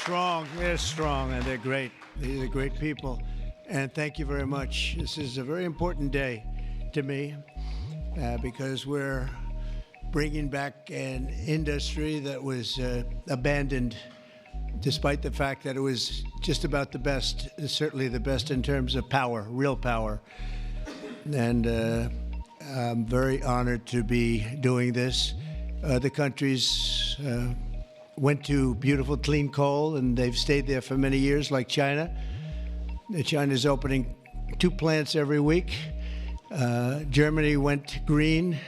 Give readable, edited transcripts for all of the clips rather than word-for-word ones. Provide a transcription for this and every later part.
They're strong, and they're great. They're great people. And thank you very much. This is a very important day to me because we're bringing back an industry that was abandoned, despite the fact that it was just about the best, certainly the best in terms of power, real power. And I'm very honored to be doing this. Other countries went to beautiful, clean coal, and they've stayed there for many years, like China. China's opening 2 plants every week. Germany went green,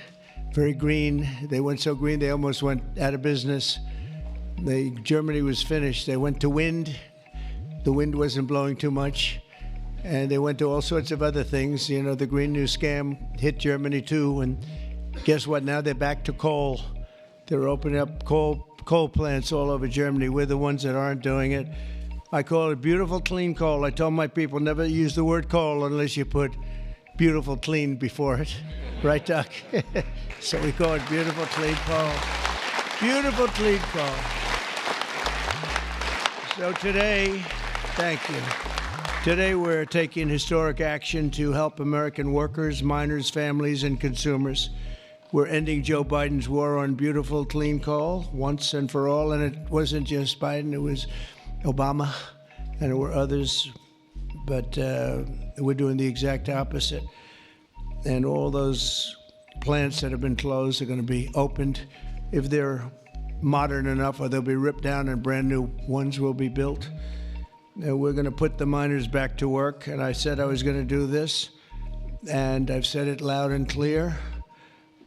very green. They went so green they almost went out of business. Germany was finished. They went to wind. The wind wasn't blowing too much. And they went to all sorts of other things. You know, the Green New Scam hit Germany too. And guess what? Now they're back to coal. They're opening up coal plants all over Germany. We're the ones that aren't doing it. I call it beautiful, clean coal. I told my people never use the word coal unless you put beautiful, clean before it. Right, Doc? So we call it beautiful, clean coal. Beautiful, clean coal. So today, thank you. Today we're taking historic action to help American workers, miners, families, and consumers. We're ending Joe Biden's war on beautiful, clean coal once and for all. And it wasn't just Biden, it was Obama, and there were others. But we're doing the exact opposite. And all those plants that have been closed are going to be opened. If they're modern enough, or they'll be ripped down and brand new ones will be built. And we're going to put the miners back to work. And I said I was going to do this. And I've said it loud and clear.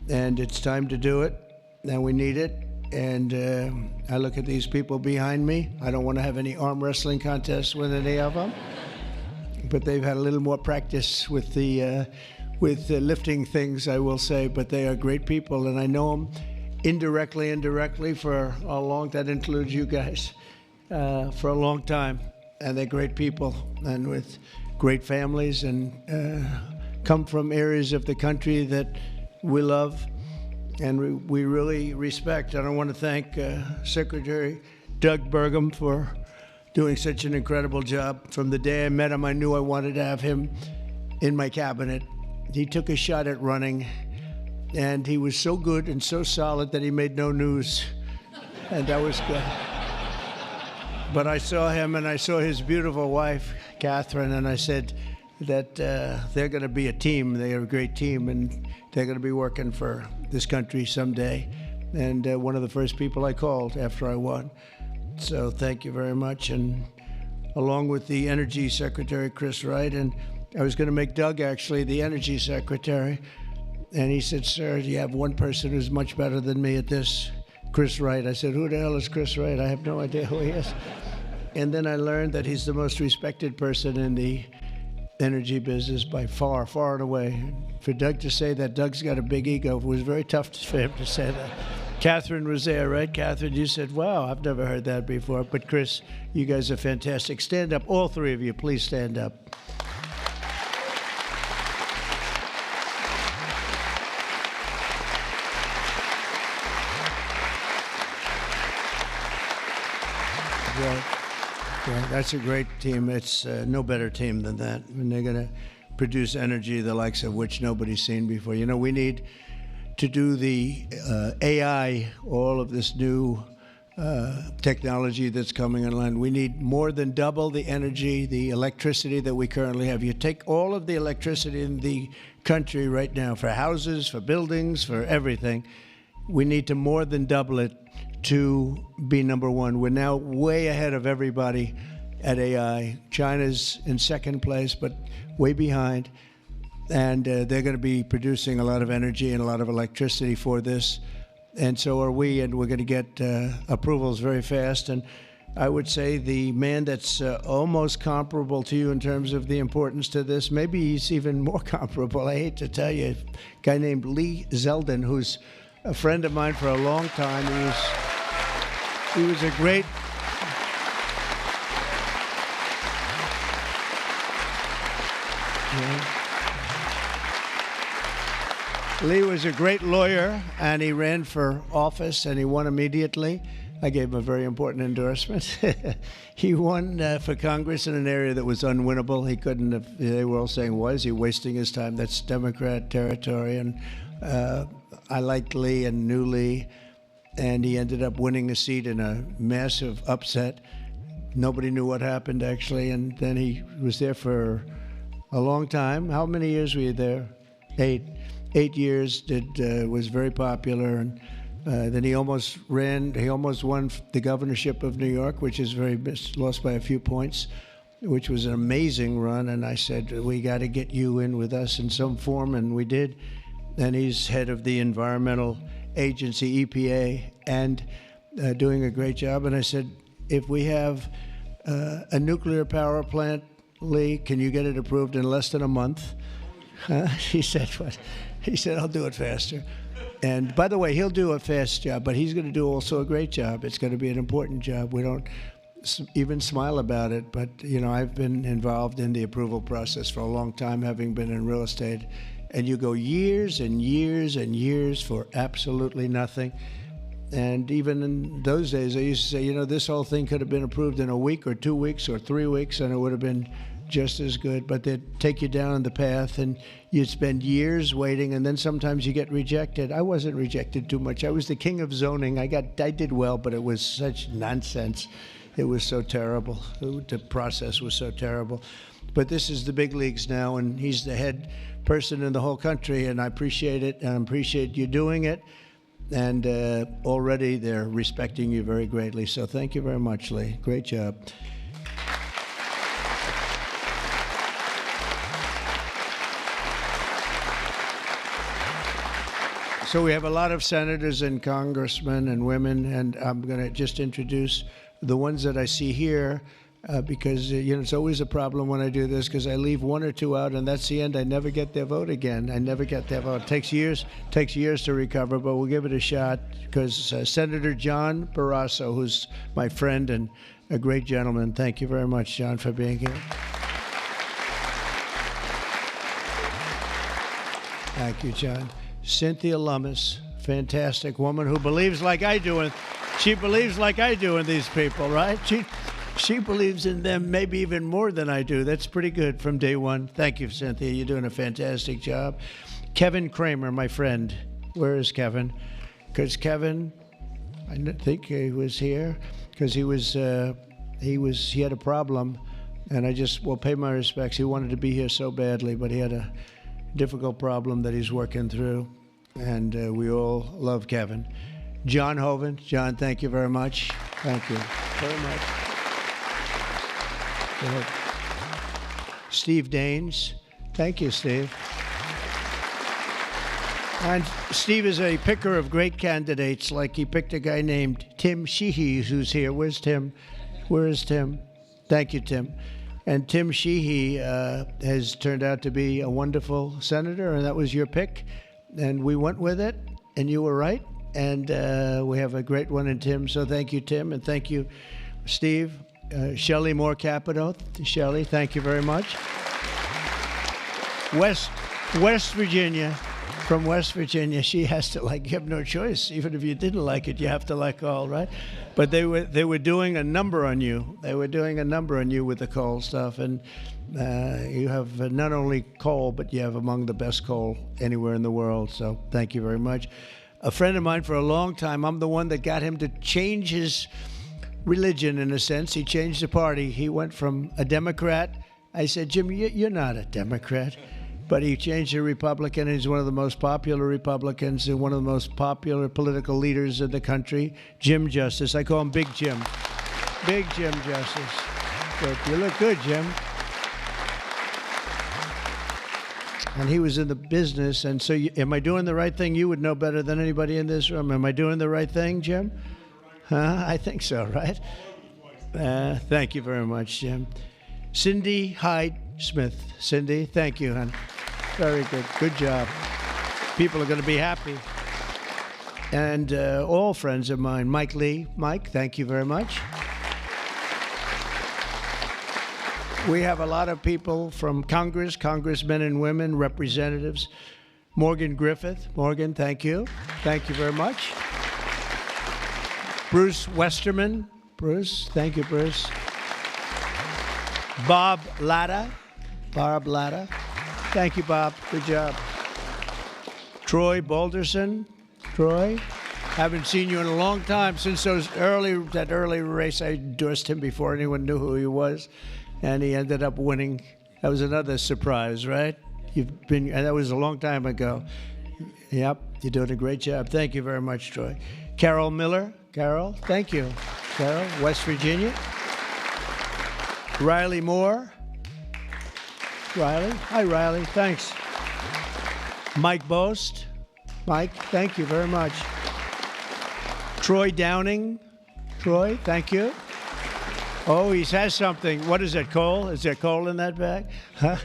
And it's time to do it, and we need it. And I look at these people behind me. I don't want to have any arm wrestling contests with any of them, but they've had a little more practice with the lifting things, I will say. But they are great people, and I know them indirectly for a long. That includes you guys for a long time, and they're great people, and with great families, and come from areas of the country that we love and we really respect. And I want to thank Secretary Doug Burgum for doing such an incredible job. From the day I met him, I knew I wanted to have him in my cabinet. He took a shot at running, and he was so good and so solid that he made no news, and that was good. But I saw him, and I saw his beautiful wife, Catherine, and I said that they're going to be a team. They are a great team, and they're going to be working for this country someday. And one of the first people I called after I won. So thank you very much. And along with the Energy Secretary, Chris Wright, and I was going to make Doug actually the Energy Secretary. And he said, sir, you have one person who's much better than me at this, Chris Wright. I said, who the hell is Chris Wright? I have no idea who he is. And then I learned that he's the most respected person in the energy business by far, far and away. For Doug to say that Doug's got a big ego, it was very tough for him to say that. Catherine was there, right? Catherine, you said, wow, I've never heard that before. But Chris, you guys are fantastic. Stand up, all three of you, please stand up. Yeah, that's a great team. It's no better team than that. And they're going to produce energy the likes of which nobody's seen before. You know, we need to do the AI, all of this new technology that's coming online. We need more than double the energy, the electricity that we currently have. You take all of the electricity in the country right now for houses, for buildings, for everything. We need to more than double it to be number one. We're now way ahead of everybody at AI. China's in second place, but way behind. And they're going to be producing a lot of energy and a lot of electricity for this. And so are we, and we're going to get approvals very fast. And I would say the man that's almost comparable to you in terms of the importance to this, maybe he's even more comparable, I hate to tell you, a guy named Lee Zeldin, who's a friend of mine for a long time. He was a great... Lee was a great lawyer, and he ran for office, and he won immediately. I gave him a very important endorsement. He won for Congress in an area that was unwinnable. He couldn't have, they were all saying, why is he wasting his time? That's Democrat territory. And I liked Lee and knew Lee, and he ended up winning a seat in a massive upset. Nobody knew what happened, actually, and then he was there for a long time. How many years were you there? 8. 8 years. Was very popular, and then he almost won the governorship of New York, which is lost by a few points, which was an amazing run. And I said, we got to get you in with us in some form, and we did. And he's head of the environmental agency, EPA, and doing a great job. And I said, if we have a nuclear power plant, Lee, can you get it approved in less than a month? He said, what? He said, I'll do it faster. And by the way, he'll do a fast job, but he's going to do also a great job. It's going to be an important job. We don't even smile about it, but you know, I've been involved in the approval process for a long time, having been in real estate, and you go years and years and years for absolutely nothing. And even in those days, I used to say, you know, this whole thing could have been approved in a week or 2 weeks or 3 weeks, and it would have been just as good. But they'd take you down the path, and you'd spend years waiting, and then sometimes you get rejected. I wasn't rejected too much. I was the king of zoning. I did well, but it was such nonsense. It was so terrible. The process was so terrible. But this is the big leagues now, and he's the head person in the whole country, and I appreciate it, and I appreciate you doing it. And already they're respecting you very greatly. So thank you very much, Lee. Great job. So we have a lot of senators and congressmen and women, and I'm going to just introduce the ones that I see here. Because you know, it's always a problem when I do this, because I leave 1 or 2 out, and that's the end. I never get their vote again. I never get their vote. It takes years to recover, but we'll give it a shot, because Senator John Barrasso, who's my friend and a great gentleman. Thank you very much, John, for being here. Thank you, John. Cynthia Lummis, fantastic woman who believes like I do, and she believes like I do in these people, right? She believes in them maybe even more than I do. That's pretty good from day one. Thank you, Cynthia. You're doing a fantastic job. Kevin Kramer, my friend. Where is Kevin? Because Kevin, I think he was here, because he had a problem, and I just will pay my respects. He wanted to be here so badly, but he had a difficult problem that he's working through, and we all love Kevin. John Hoven. John, thank you very much. Thank you very much. Steve Daines. Thank you, Steve. And Steve is a picker of great candidates, like he picked a guy named Tim Sheehy, who's here. Where's Tim? Where is Tim? Thank you, Tim. And Tim Sheehy has turned out to be a wonderful senator, and that was your pick. And we went with it, and you were right. And we have a great one in Tim, so thank you, Tim, and thank you, Steve. Shelley Moore Capito. Shelley, thank you very much. West Virginia, from West Virginia, she has to like, you have no choice. Even if you didn't like it, you have to like all, right? But they were doing a number on you. They were doing a number on you with the coal stuff, and you have not only coal, but you have among the best coal anywhere in the world, so thank you very much. A friend of mine for a long time, I'm the one that got him to change his religion, in a sense. He changed the party. He went from a Democrat. I said, Jim, you're not a Democrat. But he changed to Republican. He's one of the most popular Republicans and one of the most popular political leaders in the country. Jim Justice. I call him Big Jim. Big Jim Justice. Good. You look good, Jim. And he was in the business. And so am I doing the right thing? You would know better than anybody in this room. Am I doing the right thing, Jim? I think so, right? Thank you very much, Jim. Cindy Hyde Smith. Cindy, thank you, hon. Very good. Good job. People are going to be happy. And all friends of mine. Mike Lee. Mike, thank you very much. We have a lot of people from Congress, congressmen and women, representatives. Morgan Griffith. Morgan, thank you. Thank you very much. Bruce Westerman. Bruce, thank you, Bruce. Bob Latta. Bob Latta. Thank you, Bob. Good job. Troy Balderson. Troy, haven't seen you in a long time. Since that early race, I endorsed him before anyone knew who he was, and he ended up winning. That was another surprise, right? And that was a long time ago. Yep, you're doing a great job. Thank you very much, Troy. Carol Miller. Carol, thank you. Carol, West Virginia. Riley Moore. Riley. Hi, Riley. Thanks. Mike Boast. Mike, thank you very much. Troy Downing. Troy, thank you. Oh, he has something. What is it, coal? Is there coal in that bag? Huh?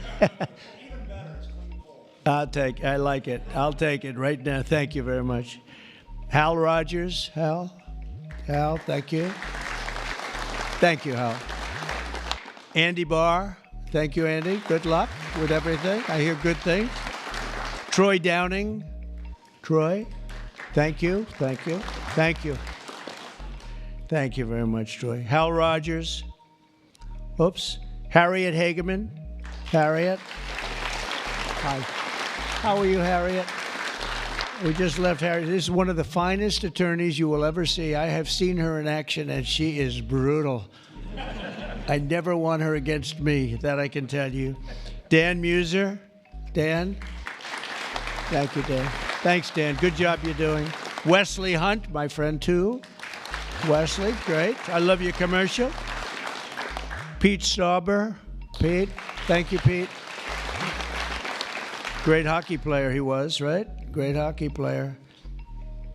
I like it. I'll take it right now. Thank you very much. Hal Rogers. Hal, thank you. Thank you, Hal. Andy Barr. Thank you, Andy. Good luck with everything. I hear good things. Troy Downing. Troy, thank you. Thank you. Thank you. Thank you very much, Troy. Hal Rogers. Oops. Harriet Hageman. Harriet. Hi. How are you, Harriet? We just left Harriet. This is one of the finest attorneys you will ever see. I have seen her in action, and she is brutal. I never want her against me, that I can tell you. Dan Muser. Dan. Thank you, Dan. Thanks, Dan. Good job you're doing. Wesley Hunt, my friend, too. Wesley, great. I love your commercial. Pete Stauber. Pete, thank you, Pete. Great hockey player he was, right? Great hockey player.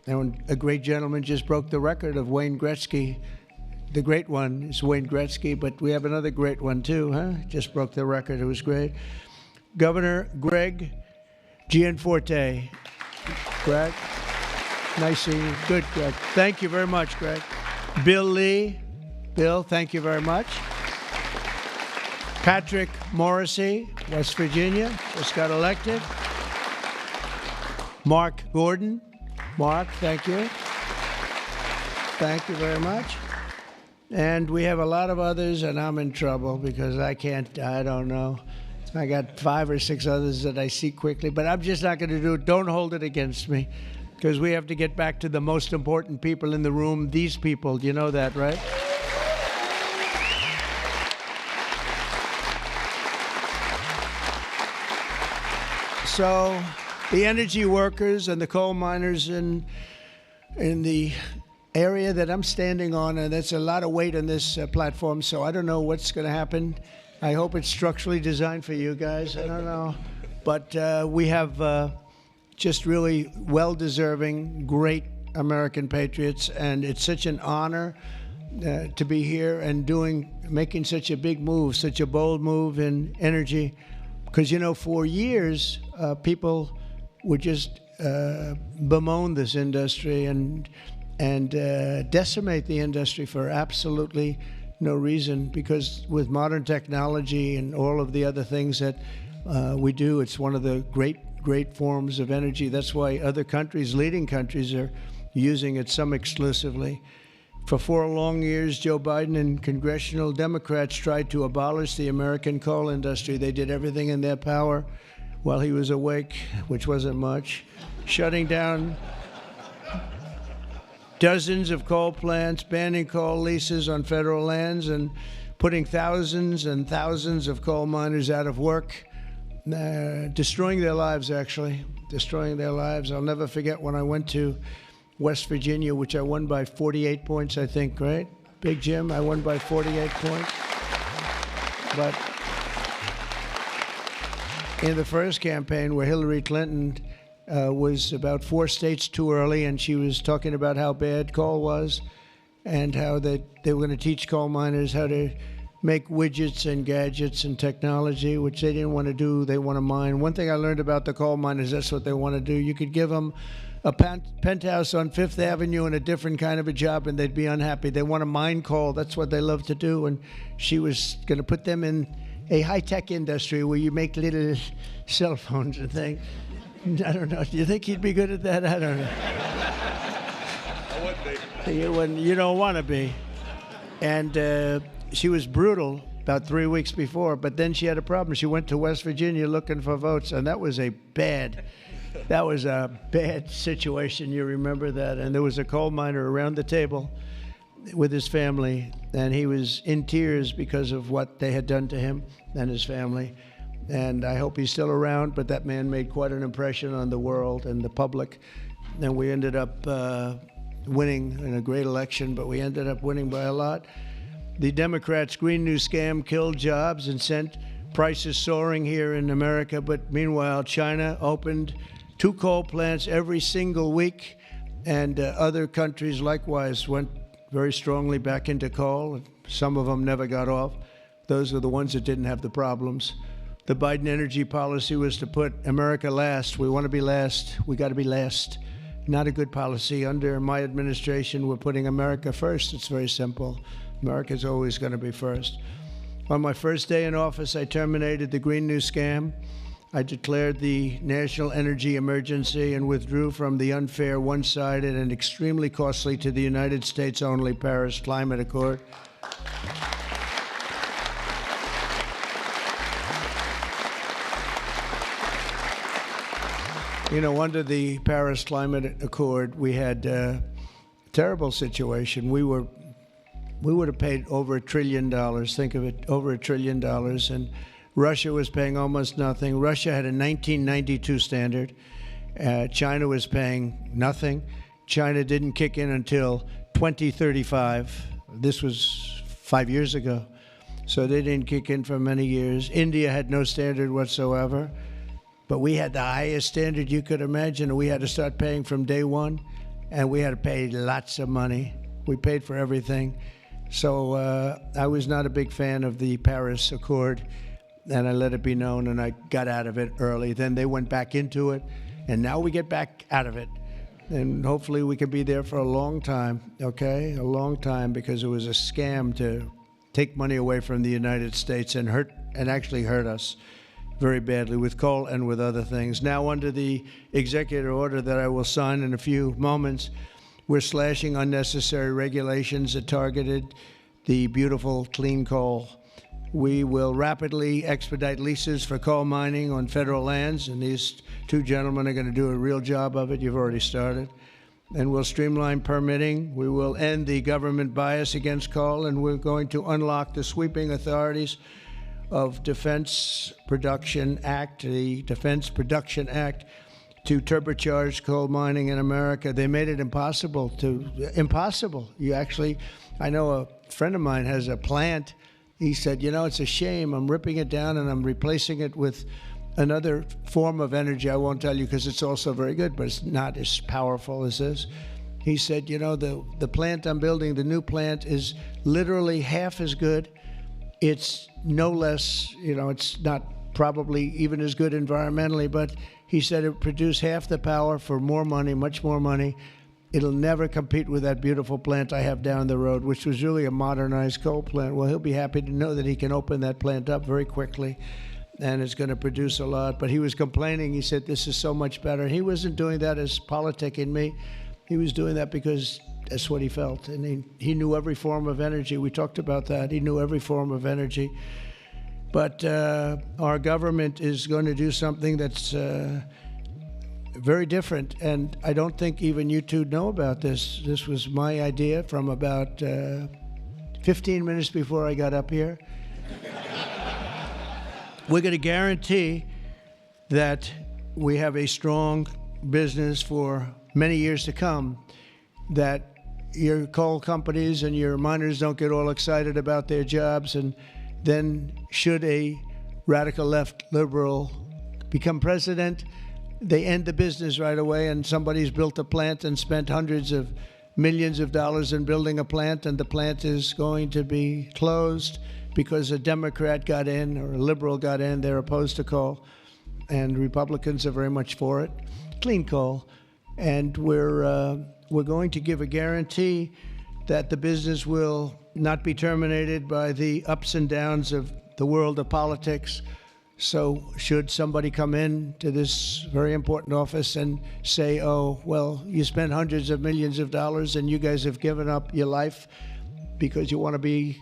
And a great gentleman just broke the record of Wayne Gretzky. The great one is Wayne Gretzky, but we have another great one, too, huh? Just broke the record. It was great. Governor Greg Gianforte. Greg, nice seeing you. Good, Greg. Thank you very much, Greg. Bill Lee. Bill, thank you very much. Patrick Morrissey, West Virginia, just got elected. Mark Gordon. Mark, thank you. Thank you very much. And we have a lot of others, and I'm in trouble because I don't know. I got 5 or 6 others that I see quickly, but I'm just not going to do it. Don't hold it against me, because we have to get back to the most important people in the room, these people. You know that, right? So the energy workers and the coal miners in the area that I'm standing on, and that's a lot of weight on this platform, so I don't know what's going to happen. I hope it's structurally designed for you guys. I don't know. But we have just really well-deserving, great American patriots, and it's such an honor to be here and making such a big move, such a bold move in energy. Because, you know, for years, people would just bemoan this industry and decimate the industry for absolutely no reason, because with modern technology and all of the other things that we do, it's one of the great forms of energy. That's why other countries, leading countries, are using it, some exclusively. For 4 long years, Joe Biden and congressional Democrats tried to abolish the American coal industry. They did everything in their power while he was awake, which wasn't much, shutting down dozens of coal plants, banning coal leases on federal lands, and putting thousands and thousands of coal miners out of work, destroying their lives, actually, destroying their lives. I'll never forget when I went to West Virginia, which I won by 48 points, I think, right? Big Jim, I won by 48 points. But in the first campaign where Hillary Clinton was about 4 states too early, and she was talking about how bad coal was and how they were going to teach coal miners how to make widgets and gadgets and technology, which they didn't want to do. They want to mine. One thing I learned about the coal miners, that's what they want to do. You could give them a penthouse on Fifth Avenue and a different kind of a job, and they'd be unhappy. They want to mine coal. That's what they love to do. And she was going to put them in a high-tech industry where you make little cell phones and things. I don't know. Do you think he'd be good at that? I don't know. I would be. You don't want to be. And she was brutal about 3 weeks before, but then she had a problem. She went to West Virginia looking for votes, and that was a bad situation. You remember that? And there was a coal miner around the table with his family, and he was in tears because of what they had done to him and his family. And I hope he's still around, but that man made quite an impression on the world and the public. And we ended up winning in a great election, but we ended up winning by a lot. The Democrats' Green New Scam killed jobs and sent prices soaring here in America. But meanwhile, China opened 2 coal plants every single week, and other countries likewise went very strongly back into coal. Some of them never got off. Those are the ones that didn't have the problems. The Biden energy policy was to put America last. We want to be last. We got to be last. Not a good policy. Under my administration, we're putting America first. It's very simple. America's always going to be first. On my first day in office, I terminated the Green New Scam. I declared the national energy emergency and withdrew from the unfair, one-sided, and extremely costly to the United States only Paris Climate Accord. You know, under the Paris Climate Accord, we had a terrible situation. We would have paid over $1 trillion. Think of it, over $1 trillion. And Russia was paying almost nothing. Russia had a 1992 standard. China was paying nothing. China didn't kick in until 2035. This was 5 years ago. So they didn't kick in for many years. India had no standard whatsoever. But we had the highest standard you could imagine, and we had to start paying from day one, and we had to pay lots of money. We paid for everything. So I was not a big fan of the Paris Accord, and I let it be known, and I got out of it early. Then they went back into it, and now we get back out of it. And hopefully we can be there for a long time, okay? A long time, because it was a scam to take money away from the United States and actually hurt us very badly with coal and with other things. Now, under the executive order that I will sign in a few moments, we're slashing unnecessary regulations that targeted the beautiful clean coal. We will rapidly expedite leases for coal mining on federal lands, and these 2 gentlemen are going to do a real job of it. You've already started. And we'll streamline permitting. We will end the government bias against coal, and we're going to unlock the sweeping authorities of Defense Production Act, the Defense Production Act, to turbocharge coal mining in America. They made it impossible. I know a friend of mine has a plant. He said, you know, it's a shame. I'm ripping it down and I'm replacing it with another form of energy. I won't tell you because it's also very good, but it's not as powerful as this. He said, you know, the plant I'm building, the new plant, is literally half as good. It's no less, you know, it's not probably even as good environmentally, but he said it produced half the power for more money, much more money. It'll never compete with that beautiful plant I have down the road, which was really a modernized coal plant. Well, he'll be happy to know that he can open that plant up very quickly, and it's going to produce a lot. But he was complaining. He said, this is so much better. He wasn't doing that as politicking me. He was doing that because that's what he felt. And he knew every form of energy. We talked about that. He knew every form of energy. But our government is going to do something that's very different. And I don't think even you two know about this. This was my idea from about 15 minutes before I got up here. We're going to guarantee that we have a strong business for many years to come, that your coal companies and your miners don't get all excited about their jobs, and then should a radical left liberal become president, they end the business right away, and somebody's built a plant and spent hundreds of millions of dollars in building a plant, and the plant is going to be closed because a Democrat got in or a liberal got in. They're opposed to coal, and Republicans are very much for it, clean coal. And we're going to give a guarantee that the business will not be terminated by the ups and downs of the world of politics. So should somebody come in to this very important office and say, oh, well, you spent hundreds of millions of dollars and you guys have given up your life because you want to be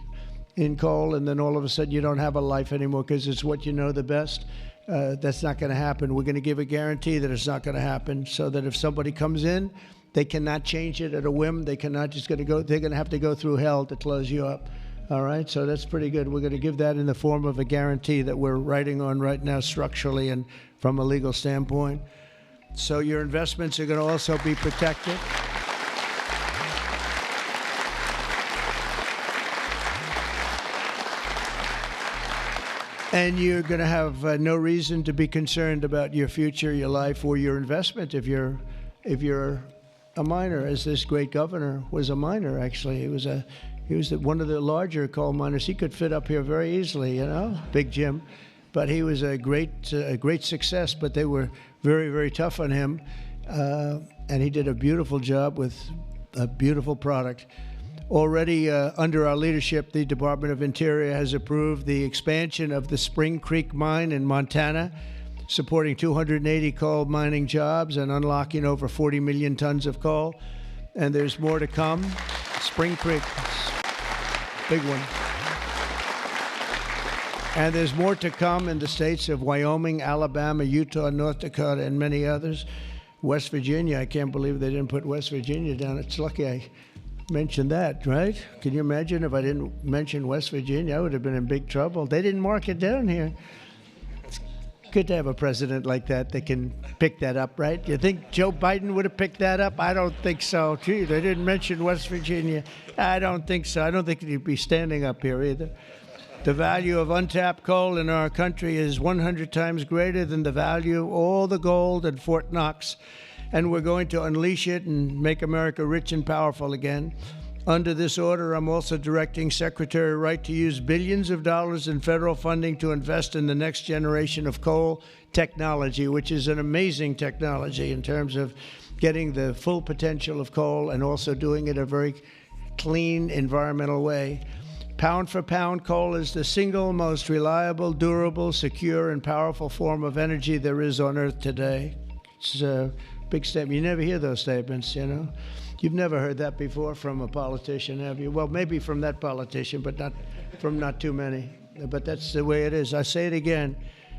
in coal, and then all of a sudden you don't have a life anymore because it's what you know the best? That's not going to happen. We're going to give a guarantee that it's not going to happen, so that if somebody comes in, they cannot change it at a whim. They cannot just going to go. They're going to have to go through hell to close you up. All right, so that's pretty good. We're going to give that in the form of a guarantee that we're writing on right now structurally and from a legal standpoint. So your investments are going to also be protected. And you're going to have no reason to be concerned about your future, your life, or your investment if you're a miner, as this great governor was a miner. Actually, he was one of the larger coal miners. He could fit up here very easily, you know, Big Jim. But he was a great success. But they were very, very tough on him, and he did a beautiful job with a beautiful product. Already under our leadership, the Department of Interior has approved the expansion of the Spring Creek mine in Montana, supporting 280 coal mining jobs and unlocking over 40 million tons of coal. And there's more to come. Spring Creek, big one. And there's more to come in the states of Wyoming, Alabama, Utah, North Dakota, and many others. West Virginia, I can't believe they didn't put West Virginia down. It's lucky I mentioned that, right? Can you imagine if I didn't mention West Virginia? I would have been in big trouble. They didn't mark it down here. It's good to have a president like that can pick that up, right? You think Joe Biden would have picked that up? I don't think so. Gee, they didn't mention West Virginia. I don't think so. I don't think he'd be standing up here either. The value of untapped coal in our country is 100 times greater than the value of all the gold at Fort Knox. And we're going to unleash it and make America rich and powerful again. Under this order, I'm also directing Secretary Wright to use billions of dollars in federal funding to invest in the next generation of coal technology, which is an amazing technology in terms of getting the full potential of coal and also doing it a very clean, environmental way. Pound for pound, coal is the single most reliable, durable, secure, and powerful form of energy there is on Earth today. It's a big statement. You never hear those statements, you know. You've never heard that before from a politician, have you? Well, maybe from that politician, but not too many. But that's the way it is. I say it again.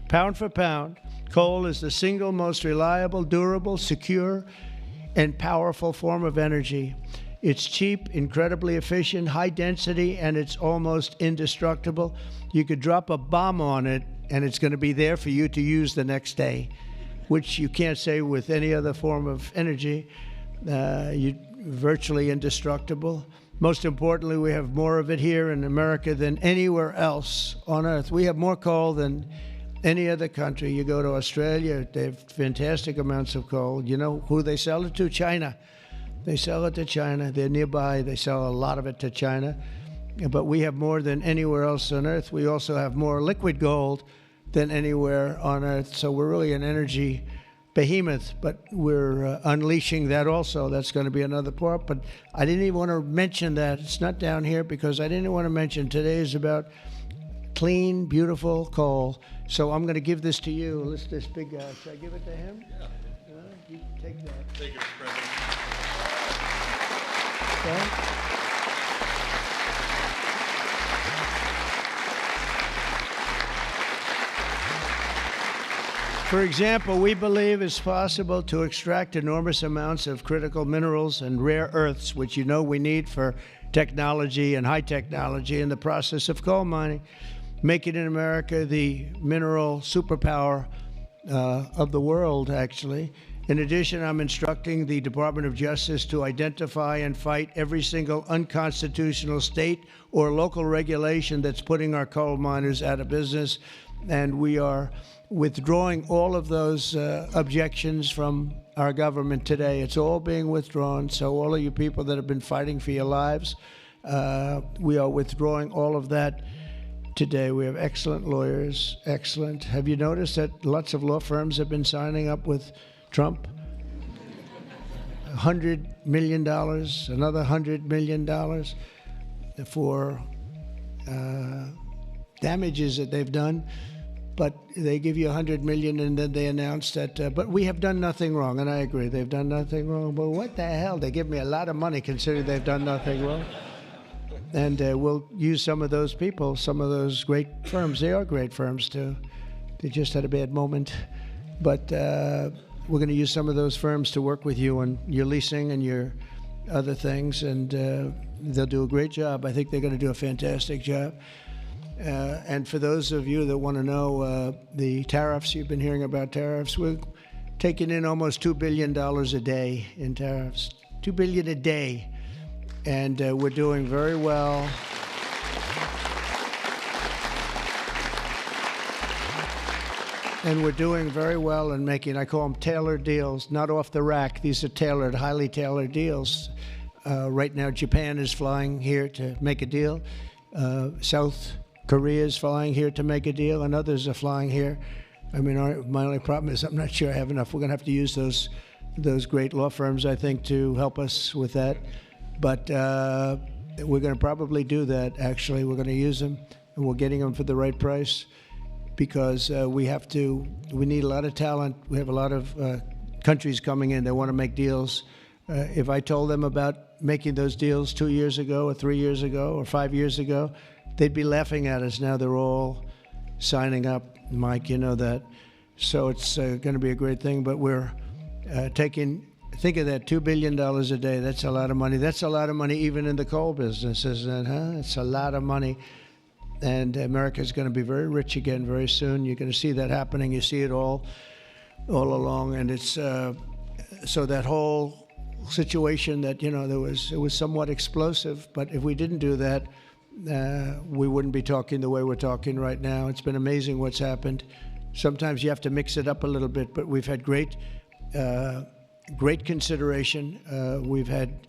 Pound for pound, coal is the single most reliable, durable, secure, and powerful form of energy. It's cheap, incredibly efficient, high density, and it's almost indestructible. You could drop a bomb on it, and it's going to be there for you to use the next day, which you can't say with any other form of energy. You're virtually indestructible. Most importantly, we have more of it here in America than anywhere else on Earth. We have more coal than any other country. You go to Australia, they have fantastic amounts of coal. You know who they sell it to? China. They sell it to China. They're nearby. They sell a lot of it to China. But we have more than anywhere else on Earth. We also have more liquid gold than anywhere on Earth. So we're really an energy behemoth, but we're unleashing that also. That's going to be another part. But I didn't even want to mention that. It's not down here because I didn't want to mention today is about clean, beautiful coal. So I'm going to give this to you. This big guy. Should I give it to him? Yeah. You take that. Thank you, Mr. President. Okay. For example, we believe it's possible to extract enormous amounts of critical minerals and rare earths, which you know we need for technology and high technology in the process of coal mining, making in America the mineral superpower of the world, actually. In addition, I'm instructing the Department of Justice to identify and fight every single unconstitutional state or local regulation that's putting our coal miners out of business. And we are withdrawing all of those objections from our government today. It's all being withdrawn. So all of you people that have been fighting for your lives, we are withdrawing all of that today. We have excellent lawyers, excellent. Have you noticed that lots of law firms have been signing up with Trump? $100 million, another $100 million for damages that they've done. but they give you $100 million, and then they announce that. But we have done nothing wrong, and I agree, they've done nothing wrong. But what the hell? They give me a lot of money considering they've done nothing wrong. And we'll use some of those people, some of those great firms. They are great firms too. They just had a bad moment, but we're going to use some of those firms to work with you on your leasing and your other things, and they'll do a great job. I think they're going to do a fantastic job. And for those of you that want to know the tariffs, you've been hearing about tariffs, we're taking in almost $2 billion a day in tariffs. $2 billion a day. And we're doing very well. And we're doing very well in making, I call them tailored deals, not off the rack. These are tailored, highly tailored deals. Right now, Japan is flying here to make a deal. South Korea is flying here to make a deal, and others are flying here. I mean, my only problem is I'm not sure I have enough. We're going to have to use those great law firms, I think, to help us with that. But we're going to probably do that, actually. We're going to use them, and we're getting them for the right price, because we need a lot of talent. We have a lot of countries coming in that want to make deals. If I told them about making those deals 2 years ago or 3 years ago or 5 years ago, they'd be laughing at us. Now they're all signing up. Mike, you know that. So it's going to be a great thing, but we're think of that, $2 billion a day. That's a lot of money. That's a lot of money even in the coal business, isn't it, huh? It's a lot of money. And America's going to be very rich again very soon. You're going to see that happening. You see it all along. And it's so that whole situation that, you know, it was somewhat explosive. But if we didn't do that, we wouldn't be talking the way we're talking right now. It's been amazing what's happened. Sometimes you have to mix it up a little bit, but we've had great consideration. We've had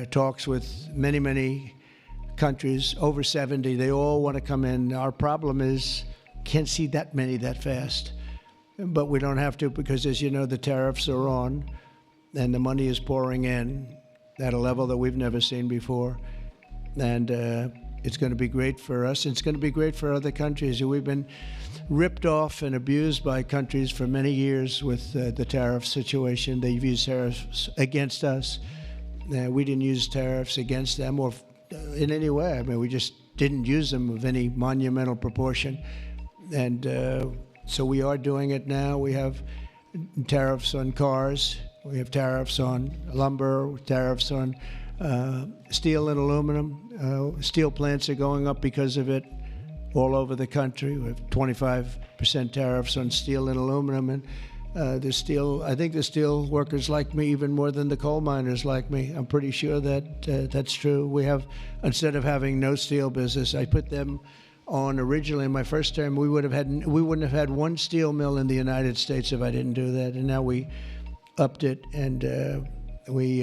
talks with many countries, over 70. They all want to come in. Our problem is can't see that many that fast. But we don't have to, because, as you know, the tariffs are on, and the money is pouring in at a level that we've never seen before. And it's going to be great for us. It's going to be great for other countries. We've been ripped off and abused by countries for many years with the tariff situation. They've used tariffs against us. We didn't use tariffs against them or in any way. I mean, we just didn't use them of any monumental proportion. And so we are doing it now. We have tariffs on cars. We have tariffs on lumber, tariffs on steel and aluminum. Steel plants are going up because of it all over the country. We have 25% tariffs on steel and aluminum. And I think the steel workers like me even more than the coal miners like me. I'm pretty sure that that's true. We have, instead of having no steel business, I put them on originally in my first term. We wouldn't have had one steel mill in the United States if I didn't do that. And now we upped it, and we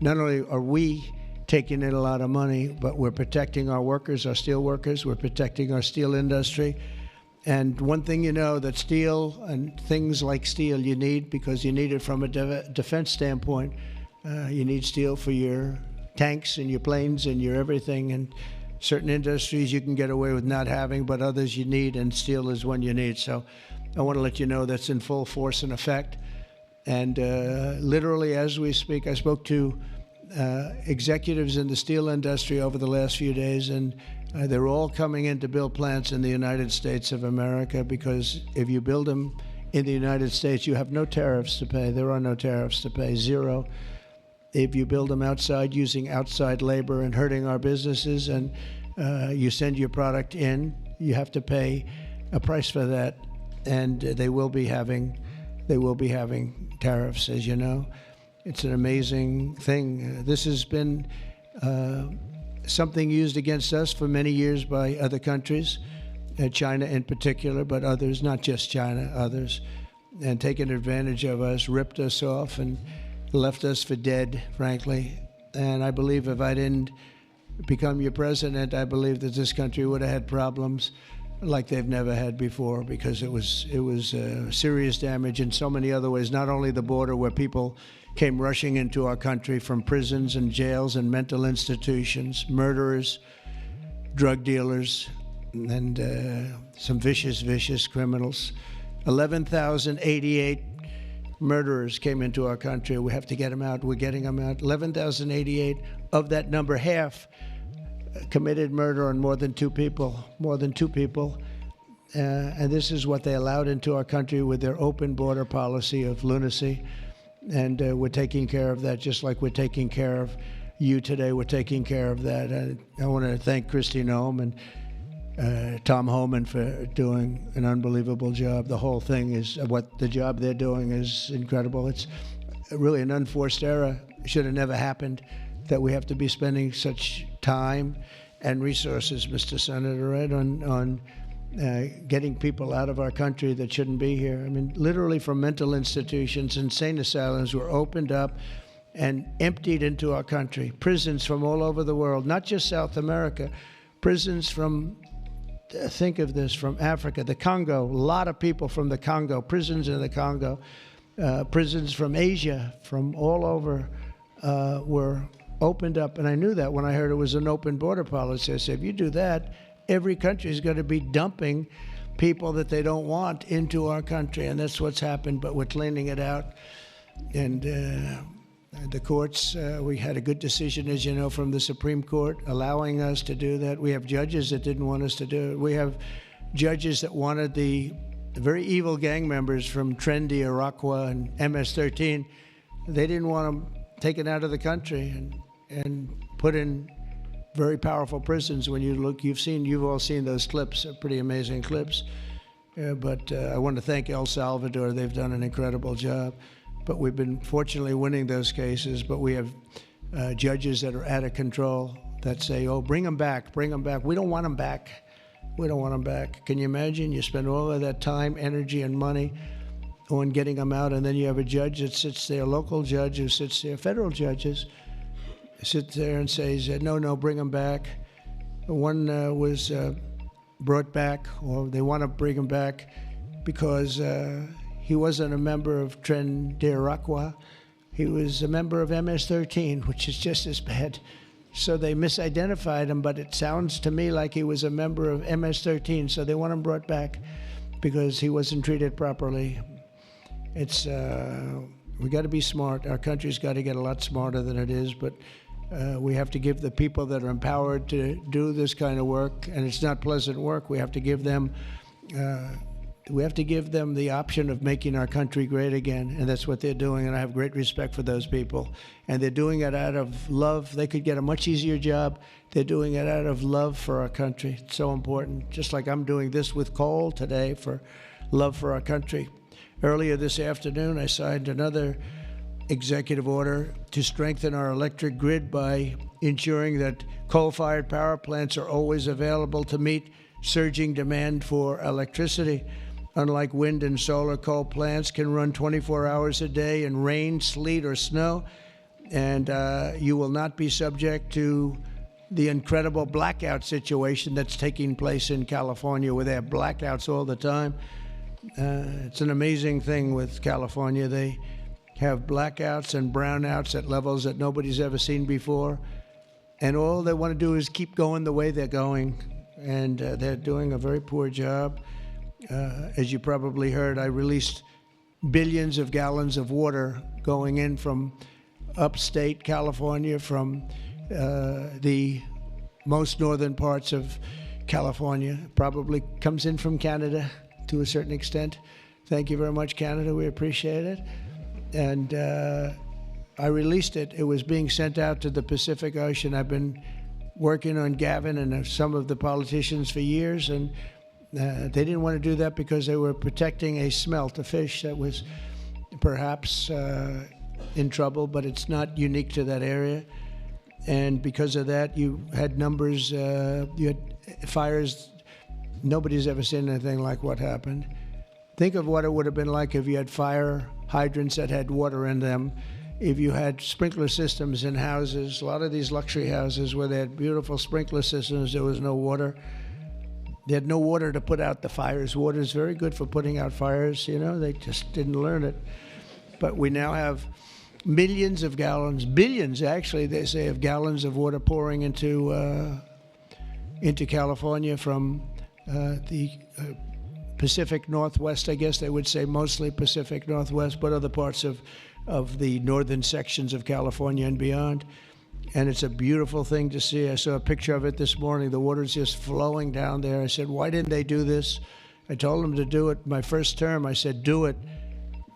not only are we taking in a lot of money, but we're protecting our workers, our steel workers. We're protecting our steel industry. And one thing you know, that steel and things like steel you need, because you need it from a defense standpoint. You need steel for your tanks and your planes and your everything. And certain industries you can get away with not having, but others you need, and steel is one you need. So I want to let you know that's in full force and effect. And literally as we speak, I spoke to executives in the steel industry over the last few days, and they're all coming in to build plants in the United States of America, because if you build them in the United States, you have no tariffs to pay. There are no tariffs to pay, zero. If you build them outside using outside labor and hurting our businesses, and you send your product in, you have to pay a price for that, and they will be having tariffs, as you know. It's an amazing thing. This has been something used against us for many years by other countries, China in particular, but others, not just China, others, and taken advantage of us, ripped us off, and left us for dead, frankly. And I believe if I didn't become your president, I believe that this country would have had problems like they've never had before, because it was serious damage in so many other ways. Not only the border, where people came rushing into our country from prisons and jails and mental institutions, murderers, drug dealers, and some vicious, vicious criminals. 11,088 murderers came into our country. We have to get them out. We're getting them out. 11,088. Of that number, half committed murder on more than two people. And this is what they allowed into our country with their open border policy of lunacy. And we're taking care of that, just like we're taking care of you today. We're taking care of that. I want to thank Kristi Noem and Tom Homan for doing an unbelievable job. The whole thing is, the job they're doing is incredible. It's really an unforced error. It should have never happened that we have to be spending such time and resources, Mr. Senator, right, on getting people out of our country that shouldn't be here. I mean, literally from mental institutions, insane asylums were opened up and emptied into our country. Prisons from all over the world, not just South America, prisons from, think of this, from Africa, the Congo, a lot of people from the Congo, prisons in the Congo, prisons from Asia, from all over, were opened up. And I knew that when I heard it was an open border policy. I said, if you do that, every country is going to be dumping people that they don't want into our country. And that's what's happened, but we're cleaning it out. And the courts, we had a good decision, as you know, from the Supreme Court, allowing us to do that. We have judges that didn't want us to do it. We have judges that wanted the very evil gang members from Trendy, Iroquois, and MS-13. They didn't want them taken out of the country and put in very powerful prisons. When you look, you've all seen those clips, pretty amazing clips. But I want to thank El Salvador. They've done an incredible job. But we've been fortunately winning those cases. But we have judges that are out of control that say, oh, bring them back, bring them back. We don't want them back. We don't want them back. Can you imagine? You spend all of that time, energy, and money on getting them out, and then you have a judge that sits there, a local judge who sits there, federal judges, sit there and says, no, bring them back. One was brought back, or they want to bring him back because he wasn't a member of Tren de Aragua. He was a member of MS-13, which is just as bad. So they misidentified him, but it sounds to me like he was a member of MS-13, so they want him brought back because he wasn't treated properly. It's we got to be smart. Our country's got to get a lot smarter than it is, but we have to give the people that are empowered to do this kind of work, and it's not pleasant work. We have to give them the option of making our country great again, and that's what they're doing, and I have great respect for those people. And they're doing it out of love. They could get a much easier job. They're doing it out of love for our country. It's so important, just like I'm doing this with coal today for love for our country. Earlier this afternoon, I signed another executive order to strengthen our electric grid by ensuring that coal-fired power plants are always available to meet surging demand for electricity. Unlike wind and solar, coal plants can run 24 hours a day in rain, sleet, or snow, and you will not be subject to the incredible blackout situation that's taking place in California, where they have blackouts all the time. It's an amazing thing with California. They have blackouts and brownouts at levels that nobody's ever seen before. And all they want to do is keep going the way they're going. And they're doing a very poor job. As you probably heard, I released billions of gallons of water going in from upstate California, from the most northern parts of California. Probably comes in from Canada to a certain extent. Thank you very much, Canada. We appreciate it. And I released it. It was being sent out to the Pacific Ocean. I've been working on Gavin and some of the politicians for years, and they didn't want to do that because they were protecting a smelt, a fish that was perhaps in trouble, but it's not unique to that area. And because of that, you had numbers, you had fires. Nobody's ever seen anything like what happened. Think of what it would have been like if you had fire hydrants that had water in them, if you had sprinkler systems in houses. A lot of these luxury houses where they had beautiful sprinkler systems, there was no water. They had no water to put out the fires. Water is very good for putting out fires, you know, they just didn't learn it. But we now have millions of gallons, billions actually, they say, of gallons of water pouring into California from the Pacific Northwest, I guess they would say, mostly Pacific Northwest, but other parts of the northern sections of California and beyond. And it's a beautiful thing to see. I saw a picture of it this morning. The water's just flowing down there. I said, why didn't they do this? I told them to do it. My first term, I said, do it.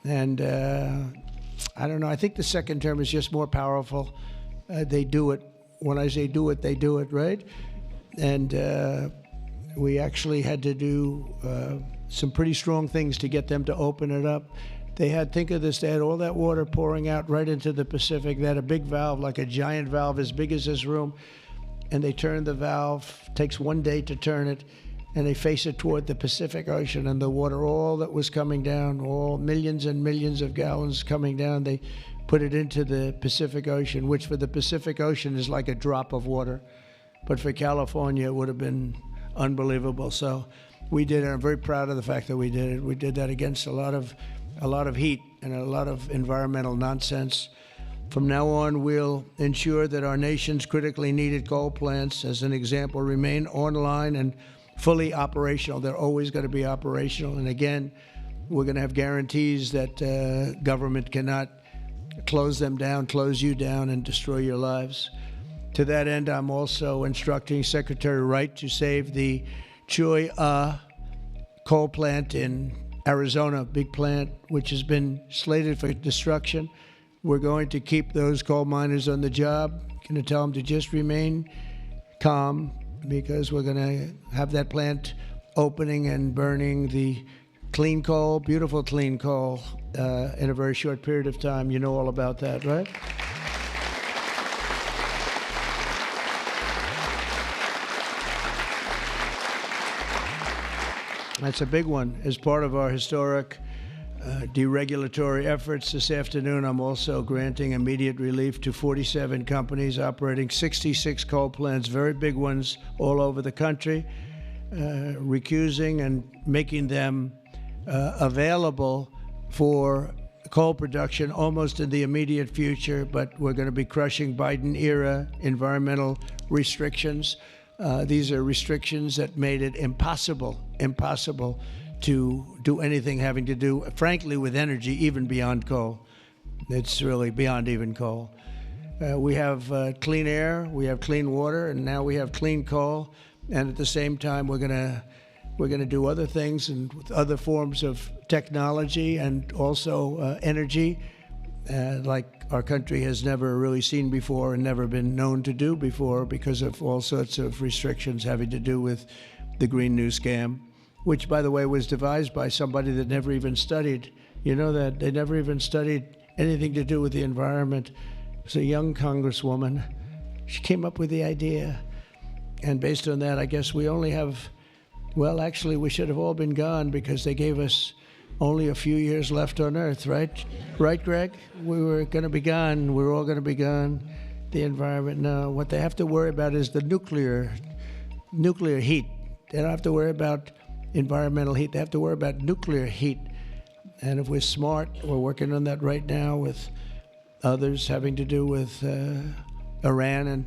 And I don't know. I think the second term is just more powerful. They do it. When I say do it, they do it, right? And we actually had to do some pretty strong things to get them to open it up. They had, think of this, they had all that water pouring out right into the Pacific. They had a big valve, like a giant valve as big as this room, and they turned the valve. Takes one day to turn it, and they face it toward the Pacific Ocean, and the water, all that was coming down, all millions and millions of gallons coming down, they put it into the Pacific Ocean, which for the Pacific Ocean is like a drop of water. But for California, it would have been unbelievable. So we did it. I'm very proud of the fact that we did it. We did that against a lot of heat and a lot of environmental nonsense. From now on, we'll ensure that our nation's critically needed coal plants, as an example, remain online and fully operational. They're always going to be operational. And again, we're going to have guarantees that government cannot close them down, close you down, and destroy your lives. To that end, I'm also instructing Secretary Wright to save the Cholla coal plant in Arizona, big plant, which has been slated for destruction. We're going to keep those coal miners on the job. Going to tell them to just remain calm, because we're going to have that plant opening and burning the clean coal, beautiful clean coal, in a very short period of time. You know all about that, right? That's a big one. As part of our historic deregulatory efforts this afternoon, I'm also granting immediate relief to 47 companies operating 66 coal plants, very big ones all over the country, recusing and making them available for coal production almost in the immediate future. But we're going to be crushing Biden-era environmental restrictions. These are restrictions that made it impossible to do anything having to do, frankly, with energy, even beyond coal. It's really beyond even coal. We have clean air, we have clean water, and now we have clean coal. And at the same time, we're gonna do other things and with other forms of technology and also energy, like our country has never really seen before and never been known to do before, because of all sorts of restrictions having to do with the Green New Scam, which, by the way, was devised by somebody that never even studied. You know that? They never even studied anything to do with the environment. It was a young congresswoman. She came up with the idea. And based on that, I guess we only have, well, actually, we should have all been gone, because they gave us only a few years left on Earth, right? Right, Greg? We were going to be gone. We're all going to be gone. The environment, no. What they have to worry about is the nuclear heat. They don't have to worry about environmental heat. They have to worry about nuclear heat. And if we're smart, we're working on that right now with others having to do with Iran and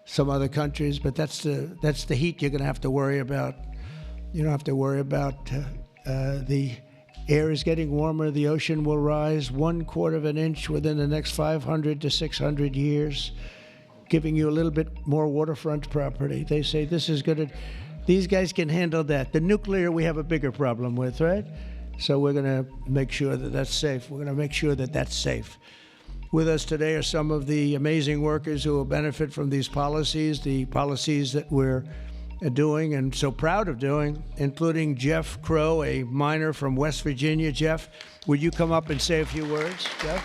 some other countries. But that's the heat you're going to have to worry about. You don't have to worry about the air is getting warmer. The ocean will rise 1/4 of an inch within the next 500 to 600 years, giving you a little bit more waterfront property. They say this is going to. These guys can handle that. The nuclear we have a bigger problem with, right? So we're going to make sure that that's safe. We're going to make sure that that's safe. With us today are some of the amazing workers who will benefit from these policies, the policies that we're doing and so proud of doing, including Jeff Crow, a miner from West Virginia. Jeff, would you come up and say a few words? Jeff,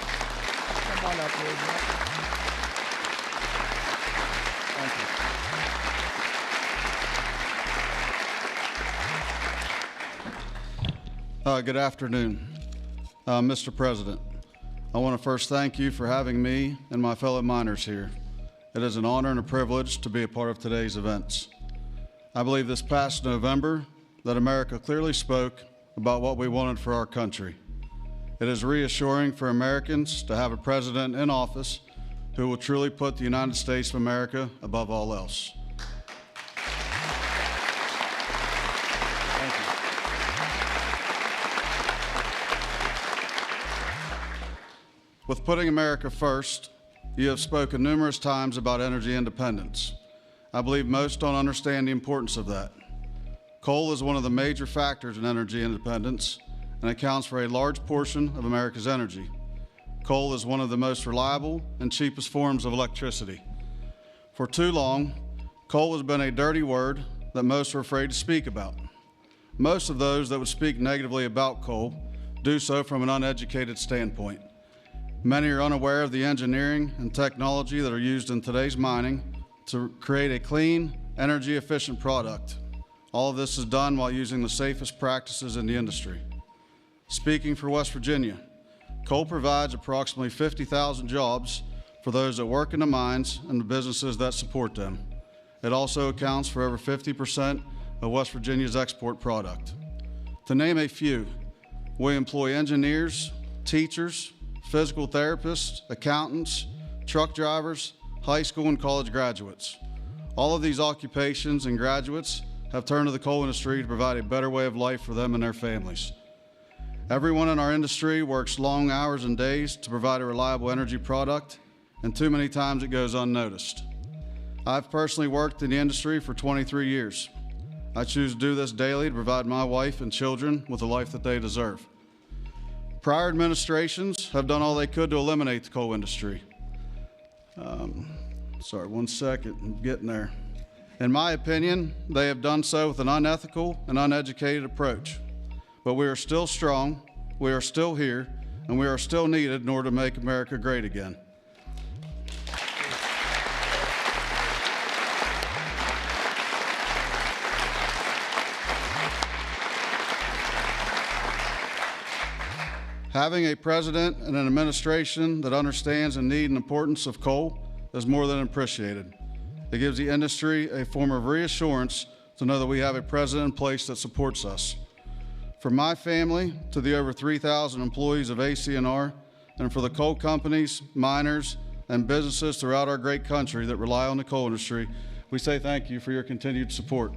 come on up here, Jeff. Good afternoon, Mr. President. I want to first thank you for having me and my fellow miners here. It is an honor and a privilege to be a part of today's events. I believe this past November that America clearly spoke about what we wanted for our country. It is reassuring for Americans to have a president in office who will truly put the United States of America above all else. With putting America first, you have spoken numerous times about energy independence. I believe most don't understand the importance of that. Coal is one of the major factors in energy independence and accounts for a large portion of America's energy. Coal is one of the most reliable and cheapest forms of electricity. For too long, coal has been a dirty word that most are afraid to speak about. Most of those that would speak negatively about coal do so from an uneducated standpoint. Many are unaware of the engineering and technology that are used in today's mining to create a clean, energy-efficient product. All of this is done while using the safest practices in the industry. Speaking for West Virginia, coal provides approximately 50,000 jobs for those that work in the mines and the businesses that support them. It also accounts for over 50% of West Virginia's export product. To name a few, we employ engineers, teachers, physical therapists, accountants, truck drivers, high school and college graduates. All of these occupations and graduates have turned to the coal industry to provide a better way of life for them and their families. Everyone in our industry works long hours and days to provide a reliable energy product, and too many times it goes unnoticed. I've personally worked in the industry for 23 years. I choose to do this daily to provide my wife and children with the life that they deserve. Prior administrations have done all they could to eliminate the coal industry. Sorry, one second, I'm getting there. In my opinion, they have done so with an unethical and uneducated approach. But we are still strong, we are still here, and we are still needed in order to make America great again. Having a president and an administration that understands the need and importance of coal is more than appreciated. It gives the industry a form of reassurance to know that we have a president in place that supports us. From my family to the over 3,000 employees of ACNR, and for the coal companies, miners, and businesses throughout our great country that rely on the coal industry, we say thank you for your continued support.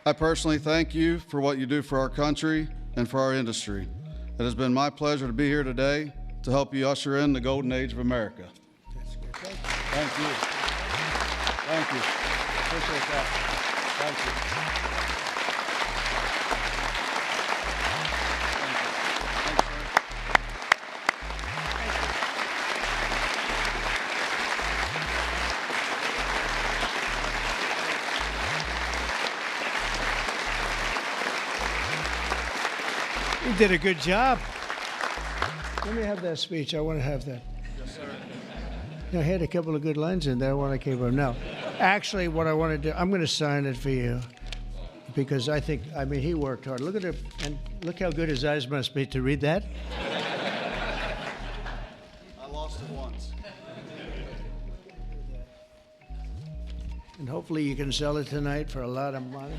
I personally thank you for what you do for our country and for our industry. It has been my pleasure to be here today to help you usher in the golden age of America. That's good. Thank you. Thank you. Appreciate that. Thank you. You did a good job. Let me have that speech. I want to have that. Yes, sir. I had a couple of good lines in there when I came up. No, actually, what I want to do, I'm going to sign it for you because I mean, he worked hard. Look at it, and look how good his eyes must be to read that. I lost it once. And hopefully you can sell it tonight for a lot of money.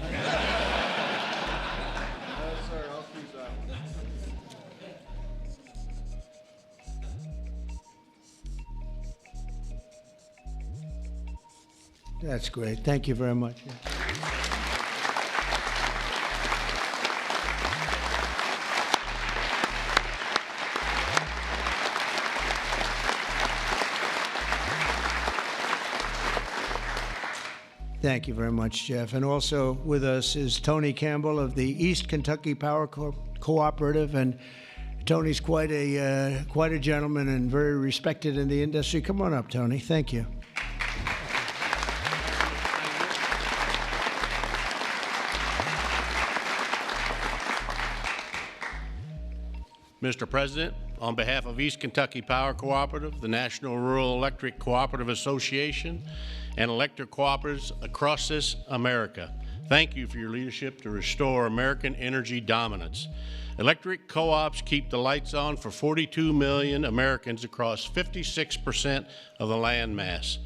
That's great. Thank you very much. Thank you very much, Jeff. And also with us is Tony Campbell of the East Kentucky Power Cooperative. And Tony's quite a gentleman and very respected in the industry. Come on up, Tony. Thank you. Mr. President, on behalf of East Kentucky Power Cooperative, the National Rural Electric Cooperative Association, and electric cooperatives across this America, thank you for your leadership to restore American energy dominance. Electric co-ops keep the lights on for 42 million Americans across 56% of the land mass.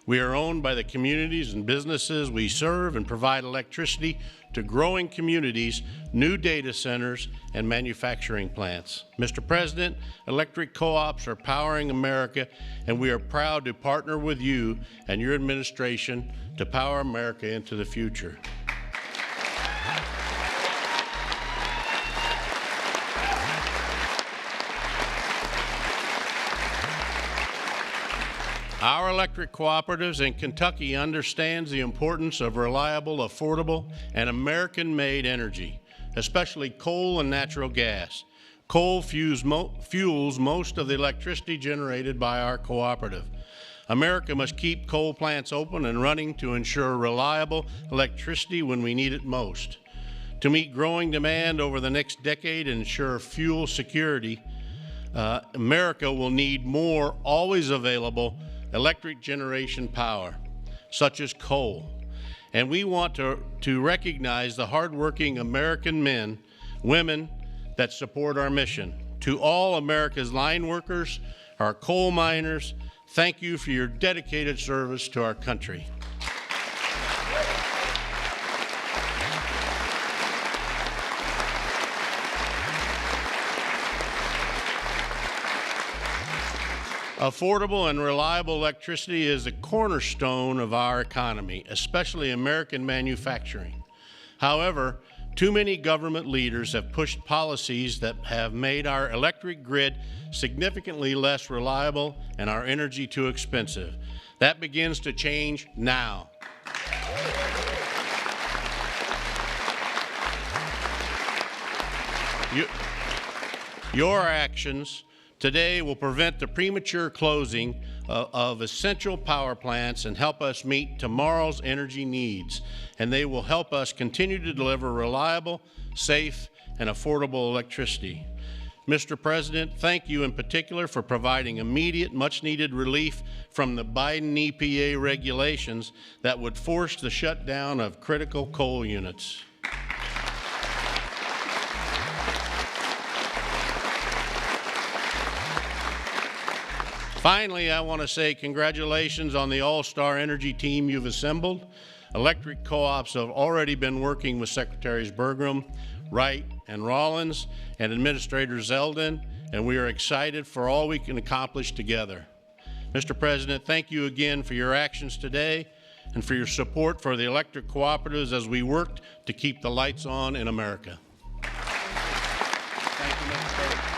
We are owned by the communities and businesses we serve and provide electricity to growing communities, new data centers, and manufacturing plants. Mr. President, electric co-ops are powering America, and we are proud to partner with you and your administration to power America into the future. Our electric cooperatives in Kentucky understands the importance of reliable, affordable, and American-made energy, especially coal and natural gas. Coal fuels most of the electricity generated by our cooperative. America must keep coal plants open and running to ensure reliable electricity when we need it most. To meet growing demand over the next decade and ensure fuel security, America will need more always available electric generation power, such as coal. And we want to recognize the hardworking American men, women that support our mission. To all America's line workers, our coal miners, thank you for your dedicated service to our country. Affordable and reliable electricity is the cornerstone of our economy, especially American manufacturing. However, too many government leaders have pushed policies that have made our electric grid significantly less reliable and our energy too expensive. That begins to change now. Your actions today will prevent the premature closing of essential power plants and help us meet tomorrow's energy needs. And they will help us continue to deliver reliable, safe, and affordable electricity. Mr. President, thank you in particular for providing immediate, much-needed relief from the Biden EPA regulations that would force the shutdown of critical coal units. Finally, I want to say congratulations on the all-star energy team you've assembled. Electric co-ops have already been working with Secretaries Bergrum, Wright, and Rollins, and Administrator Zeldin, and we are excited for all we can accomplish together. Mr. President, thank you again for your actions today and for your support for the electric cooperatives as we work to keep the lights on in America. Thank you, Mr. President.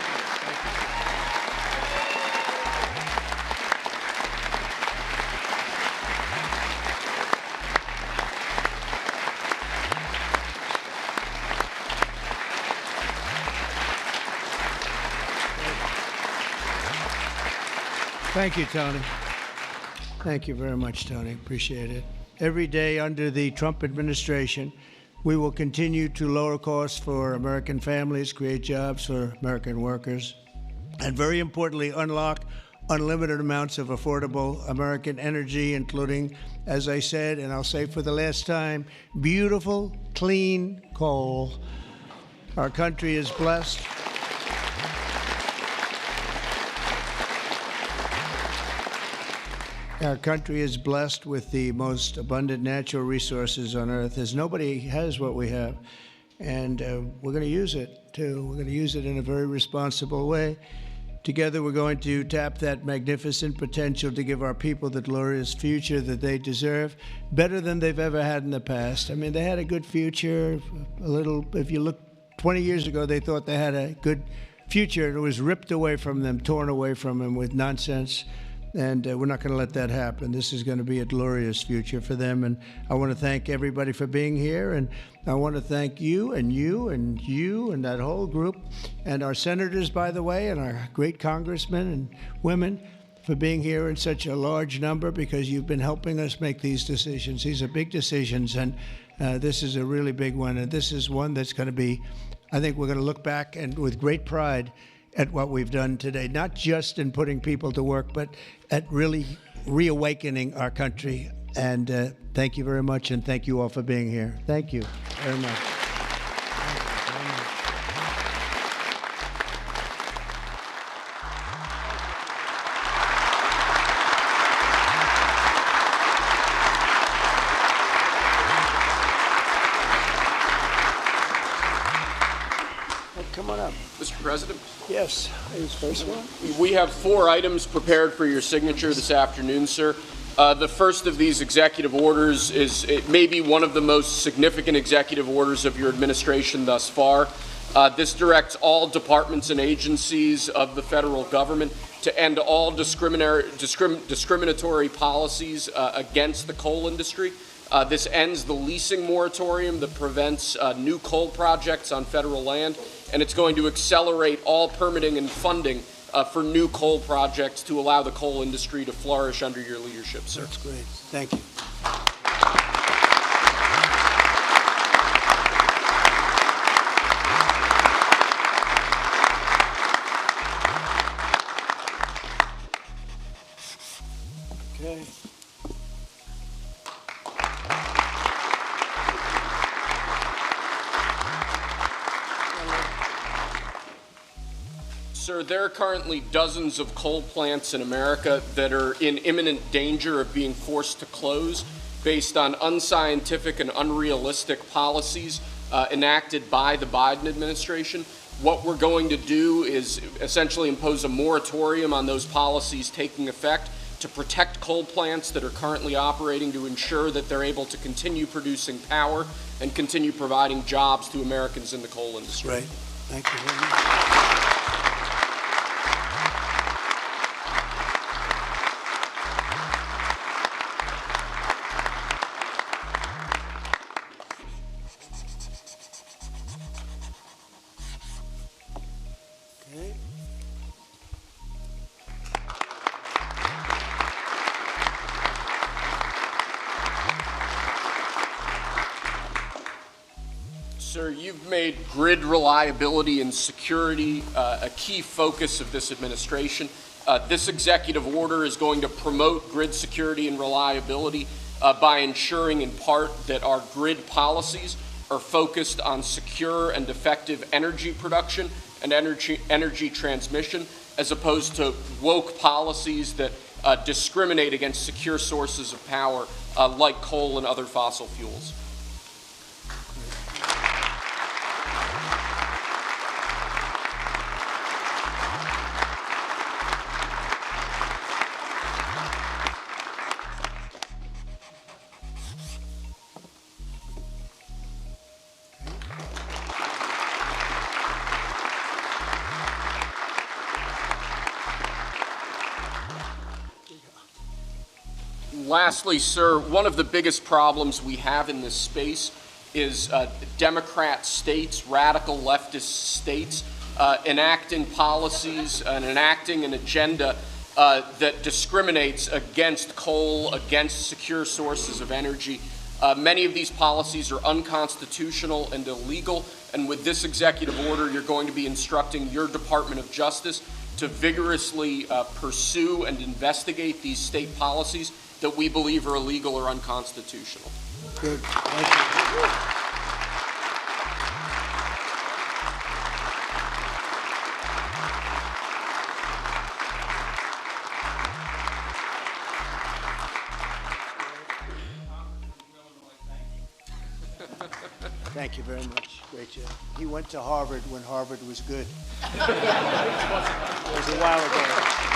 Thank you, Tony. Thank you very much, Tony. Appreciate it. Every day under the Trump administration, we will continue to lower costs for American families, create jobs for American workers, and very importantly, unlock unlimited amounts of affordable American energy, including, as I said, and I'll say for the last time, beautiful, clean coal. Our country is blessed. Our country is blessed with the most abundant natural resources on earth, as nobody has what we have. And we're going to use it, too. We're going to use it in a very responsible way. Together, we're going to tap that magnificent potential to give our people the glorious future that they deserve, better than they've ever had in the past. I mean, they had a good future, a little, if you look 20 years ago, they thought they had a good future, and it was ripped away from them, torn away from them with nonsense. And we're not going to let that happen. This is going to be a glorious future for them. And I want to thank everybody for being here. And I want to thank you and you and you and that whole group and our senators, by the way, and our great congressmen and women for being here in such a large number, because you've been helping us make these decisions. These are big decisions, and this is a really big one. And this is one that's going to be, I think we're going to look back and with great pride at what we've done today, not just in putting people to work, but at really reawakening our country. And thank you very much, and thank you all for being here. Thank you very much. Mr. President? Yes, who's first one? We have 4 items prepared for your signature this afternoon, sir. The first of these executive orders it may be one of the most significant executive orders of your administration thus far. This directs all departments and agencies of the federal government to end all discriminatory policies against the coal industry. This ends the leasing moratorium that prevents new coal projects on federal land, and it's going to accelerate all permitting and funding for new coal projects to allow the coal industry to flourish under your leadership, sir. That's great. Thank you. Okay. Sir, there are currently dozens of coal plants in America that are in imminent danger of being forced to close based on unscientific and unrealistic policies enacted by the Biden administration. What we're going to do is essentially impose a moratorium on those policies taking effect to protect coal plants that are currently operating, to ensure that they're able to continue producing power and continue providing jobs to Americans in the coal industry. Right. Thank you very much. Okay. Sir, you've made grid reliability and security a key focus of this administration. This executive order is going to promote grid security and reliability by ensuring in part that our grid policies are focused on secure and effective energy production and energy transmission, as opposed to woke policies that discriminate against secure sources of power like coal and other fossil fuels. Lastly, sir, one of the biggest problems we have in this space is Democrat states, radical leftist states, enacting policies and enacting an agenda that discriminates against coal, against secure sources of energy. Many of these policies are unconstitutional and illegal, and with this executive order, you're going to be instructing your Department of Justice to vigorously pursue and investigate these state policies that we believe are illegal or unconstitutional. Good. Thank you. Thank you very much. Great job. He went to Harvard when Harvard was good. It was a while ago.